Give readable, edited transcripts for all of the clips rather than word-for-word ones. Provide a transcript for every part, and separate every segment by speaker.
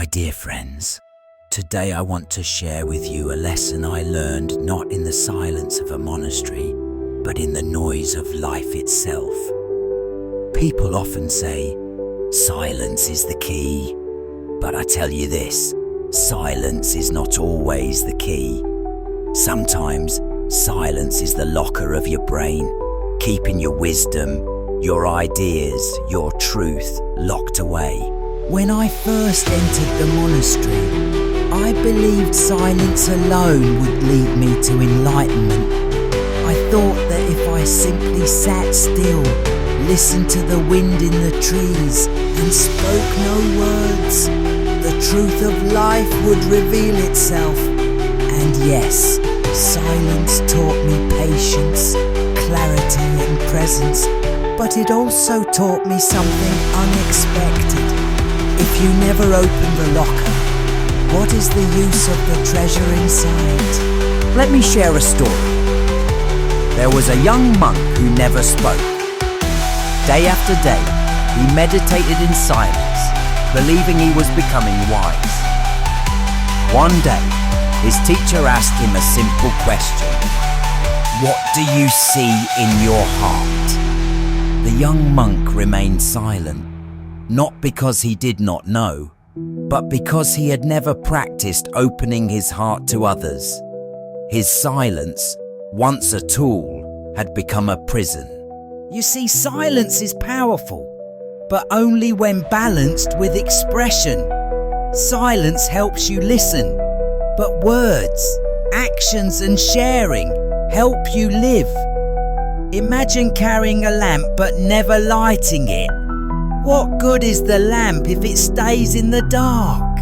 Speaker 1: My dear friends, today I want to share with you a lesson I learned not in the silence of a monastery, but in the noise of life itself. People often say, silence is the key. But I tell you this, silence is not always the key. Sometimes silence is the locker of your brain, keeping your wisdom, your ideas, your truth locked away. When I first entered the monastery, I believed silence alone would lead me to enlightenment. I thought that if I simply sat still, listened to the wind in the trees, and spoke no words, the truth of life would reveal itself. And yes, silence taught me patience, clarity and presence, but it also taught me something unexpected. If you never open the locker, what is the use of the treasure inside? Let me share a story. There was a young monk who never spoke. Day after day, he meditated in silence, believing he was becoming wise. One day, his teacher asked him a simple question. What do you see in your heart? The young monk remained silent, not because he did not know, but because he had never practiced opening his heart to others. His silence, once a tool, had become a prison. You see, silence is powerful, but only when balanced with expression. Silence helps you listen, but words, actions and sharing help you live. Imagine carrying a lamp but never lighting it. What good is the lamp if it stays in the dark?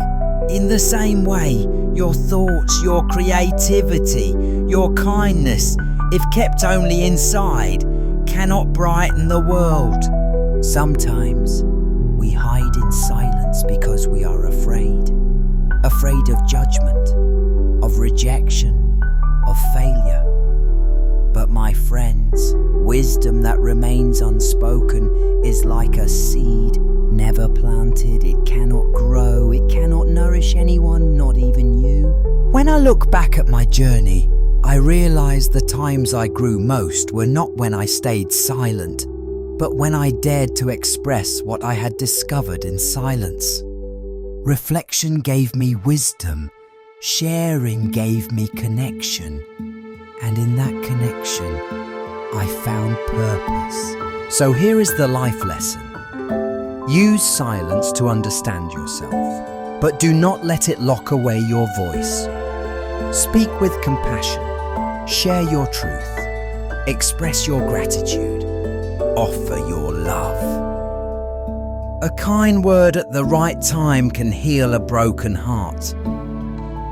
Speaker 1: In the same way, your thoughts, your creativity, your kindness, if kept only inside, cannot brighten the world. Sometimes we hide in silence because we are afraid. Afraid of judgment, of rejection, of failure. But my friends, wisdom that remains unspoken is like a seed never planted. It cannot grow, it cannot nourish anyone, not even you. When I look back at my journey, I realize the times I grew most were not when I stayed silent, but when I dared to express what I had discovered in silence. Reflection gave me wisdom, sharing gave me connection, and in that connection, I found purpose. So here is the life lesson. Use silence to understand yourself, but do not let it lock away your voice. Speak with compassion, share your truth, express your gratitude, offer your love. A kind word at the right time can heal a broken heart.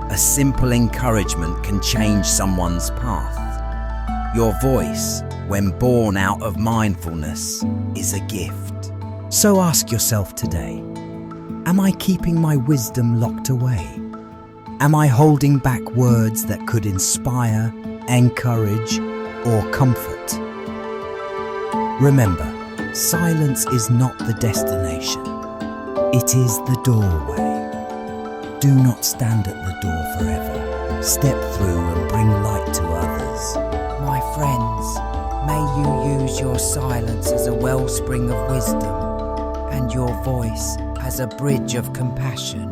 Speaker 1: A simple encouragement can change someone's path. Your voice, when born out of mindfulness, is a gift. So ask yourself today, am I keeping my wisdom locked away? Am I holding back words that could inspire, encourage, or comfort? Remember, silence is not the destination. It is the doorway. Do not stand at the door forever. Step through and bring light to others. My friends, may you use your silence as a wellspring of wisdom and your voice as a bridge of compassion.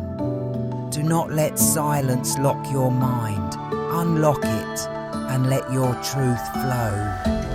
Speaker 1: Do not let silence lock your mind. Unlock it and let your truth flow.